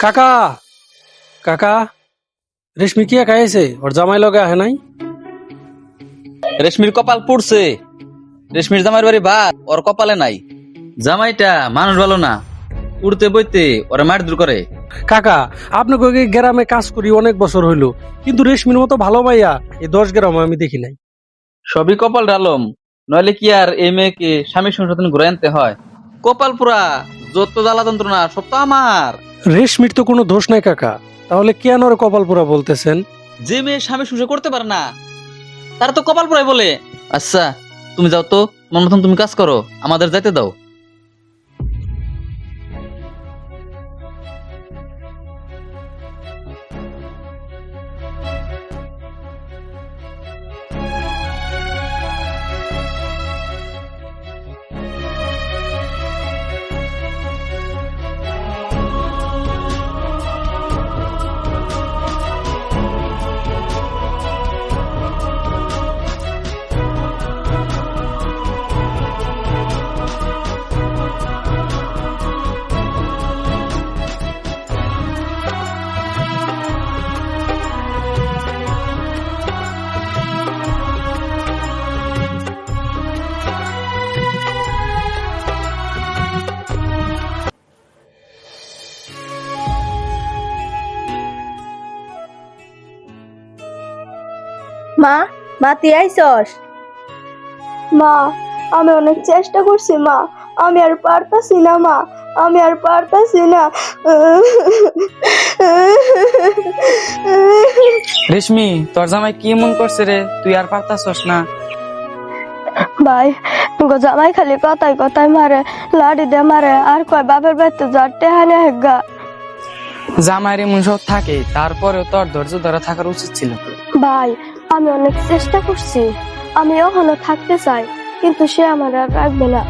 কাকা কাকা রেশমি কি একা এসে ওর জামাই লগে আহে নাই? রেশমির কপাল পুড়ছে। রেশমির জামাইয়ের বাড়ি ভাত, ওর কপালে নাই। জামাইটা মানুষ ভালো না, উড়তে বইতে ওরা মার দূর করে। কাকা আপনাকে গ্রামে কাজ করি অনেক বছর হইলো, কিন্তু রেশমির মতো ভালো মাইয়া এই 10 গ্রামে আমি দেখি নাই। সবই কপাল ডালম, নইলে কি আর এই মেয়েকে স্বামীর সংশোধন ঘুরে আনতে হয়? কপাল পুরা, যত জ্বালা যন্ত্রণা সব তো আমার। রেশমির তো কোনো দোষ নাই কাকা, তাহলে কেন ওর কপাল পুরা বলতেছেন? যে মেয়ে স্বামী সংসার করতে পারে না তারা তো কপাল পুরাই বলে। আচ্ছা তুমি যাও তো, মন মতন তুমি কাজ করো, আমাদের যাইতে দাও। মা, মা তুই আইসস? মা, আমি অনেক চেষ্টা করছি মা, আমি আর পারতাছি না মা, আমি আর পারতাছি না। রেশমি, তোর জামাই কি এমন করছে রে, তুই আর পারতাছস না? ভাই গো, জামাই খালি কথায় কথায় মারে, লাড়ি দে মারে, আর কয় বাপের বাড়িতে যার টেহানে হেগা। জামাইয়ের এমন সব থাকে, তারপরেও তোর ধৈর্য ধরে থাকার উচিত ছিল। ভাই আমি অনেক চেষ্টা করছি, আমি ওখানে থাকতে চাই, কিন্তু সে আমার আর রাখবে না।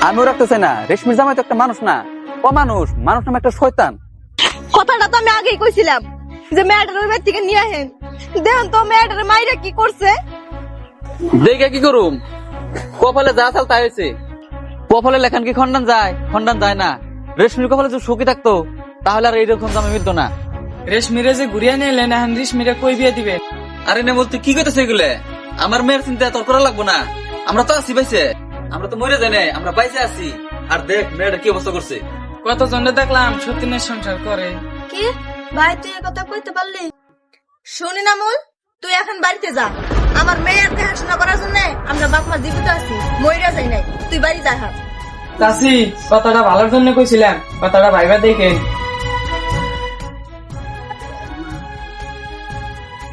আমিও রাখতে চাই না। রেশমির জামাই তো একটা মানুষ না, ও মানুষ, মানুষ নামে একটা শয়তান। কথাটা তো আমি আগেই কইছিলাম যে মেয়েটার বাড়ি থেকে নিয়ে আসেন। দেখুন তো মেয়েটার মাইরা কি করছে। দেখে কি করুম, কপালে যা চাল তাই হয়েছে। কপালে লেখান কি খন্ডন যায়? খন্ডন যায় না। রেশমির কপালে যদি সুখী থাকতো তাহলে আর এইরকম জামাই মিলতো না। রেশমিরে যে ঘুরিয়ে নিয়ে এলেন, এখন রেশমিরে কই বিয়ে দিবে? আরে না বলতে কি করতেছে এগুলো? আমার মেয়ের চিন্তা তোর করা লাগবো না। আমরা তো আছি বাইসে, আমরা তো মরে যাই নাই, আমরা বাইসে আছি। আর দেখ মেয়েটা কি অবস্থা করছে। কত জনে দেখলাম সতীনের সংসার করে। কি ভাই তুই এ কথা কইতে পারলি? শুনি না মূল, তুই এখন বাড়িতে যা। আমার মেয়ের দেখাশোনা করার জন্য আমরা বাপ মা জীবিত আছি, মইরা যাই নাই। তুই বাড়ি যা। হ্যাঁ চাচি, কথাটা ভালোর জন্য কইছিলাম, কথাটা ভাইবা দেখে।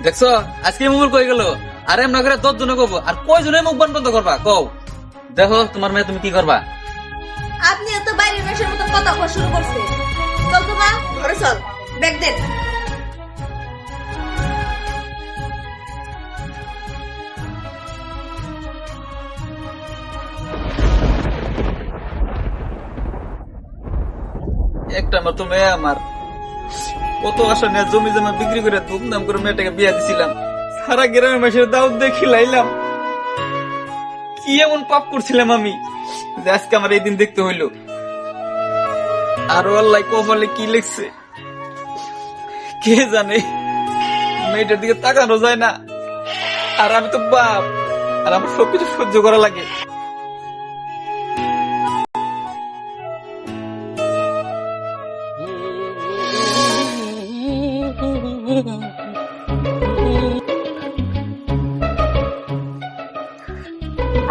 দেখছো আজকে মুখ কই গেল? আরে এমন করে 10 জনে কব, আর কয়জনে মুখ বন্ধ করবা কও? দেখো তোমার মেয়ে তুমি কি করবা। আপনি এত বাইরের মেয়ের মতো কথা কওয়া শুরু করছে। চল তো মা, ঘরে চল, ব্যাগ দে। একটা মাত্র মেয়ে আমার, কত আশা নিয়ে জমি জমা বিক্রি করে ধুমধাম করে মেয়েটাকে বিয়ে দিছিলাম। সারা গ্রামের মানুষের দাওয়াত দিয়ে খিলাইলাম। কি এমন পাপ করছিলাম আমি যে আজকে আমার এই দিন দেখতে হইলো। আরো আল্লাহ কপালে কি লিখছে কে জানে। মেয়েটার দিকে তাকানো যায় না, আর আমি তো বাপ, আর আমার সবকিছু সহ্য করা লাগে।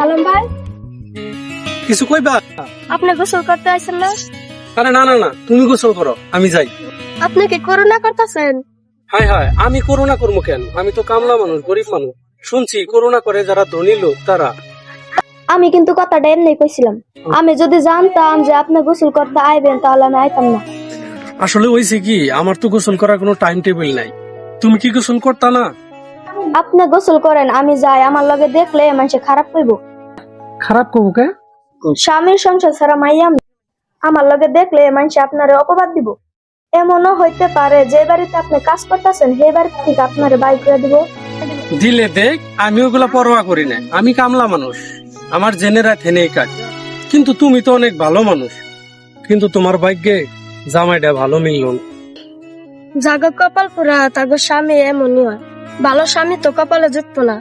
আলম ভাই, কিছু কইবা? আপনি গোসল করতে আসেন না? আরে না না না, তুমি গোসল করো, আমি যাই। আপনি কি করোনা করতেছেন? হায় হায়, আমি করোনা করবো কেন? আমি তো কামলা মানুষ, গরিব মানুষ। শুনছি করোনা করে যারা ধনী লোক তারা। আমি কিন্তু কথাটা এমনি কইছিলাম, আমি যদি জানতাম যে আপনি গোসল করতে আইবেন তাহলে আমি আইতাম না। আসলে হয়েছে কি, আমার তো গোসল করার কোনো টাইম টেবিল নাই। তুমি কি গোসল করতা না? আপনি গোসল করেন, আমি যাই। আমার লগে দেখলে মানুষে খারাপ কইব। খারাপ কবো কে? স্বামীর সংসার ছাড়া মাইয়া আমি। আমার লগে দেখলে মানুষে আপনারে অপবাদ দিব। এমনও হইতে পারে যে বাড়িতে আপনি কাজ করতেছেন সেই বাড়ি থেকে আপনারে বাইর করে দিব। দিলে দেখ, আমি ওগুলা পরোয়া করি না। আমি কামলা মানুষ, আমার জেনেরা থেনেই কাজ। কিন্তু তুমি তো অনেক ভালো মানুষ, কিন্তু তোমার ভাগ্যে জামাইটা ভালো মিলল না। জাগো কপাল পুরা তাগো স্বামী এমনই হয়। ভালো স্বামী তো কপালে জুটতো না।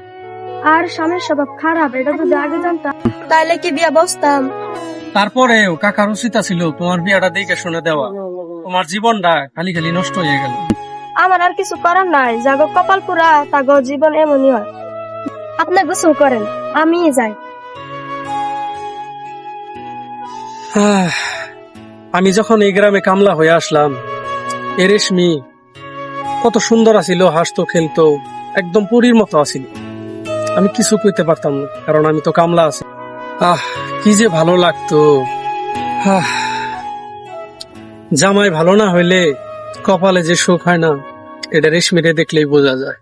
আর স্বামীর স্বভাব খারাপ, এটা যদি আগে জানতাম তাইলে কি বিয়া বসতাম। তারপরেও কাকার উচিত ছিল তোমার বিয়াটা দেখে শুনে দেওয়া। তোমার জীবনটা খালি খালি নষ্ট হয়ে গেল। আমার আর কিছু করার নাই, জাগো কপাল পুরা তাগো জীবন এমনই হয়। আপনি গোসল করেন, আমি যাই। আমি যখন এই গ্রামে কামলা হয়ে আসলাম, এ রেশমি কত সুন্দর আছিল, হাসতো খেলতো, একদম পরীর মতো আছিল। আমি কিছু কইতে পারতাম না, কারণ আমি তো কামলা আছি। কি যে ভালো লাগতো। জামাই ভালো না হইলে কপালে যে সুখ হয় না, এটা রেশমিরে দেখলেই বোঝা যায়।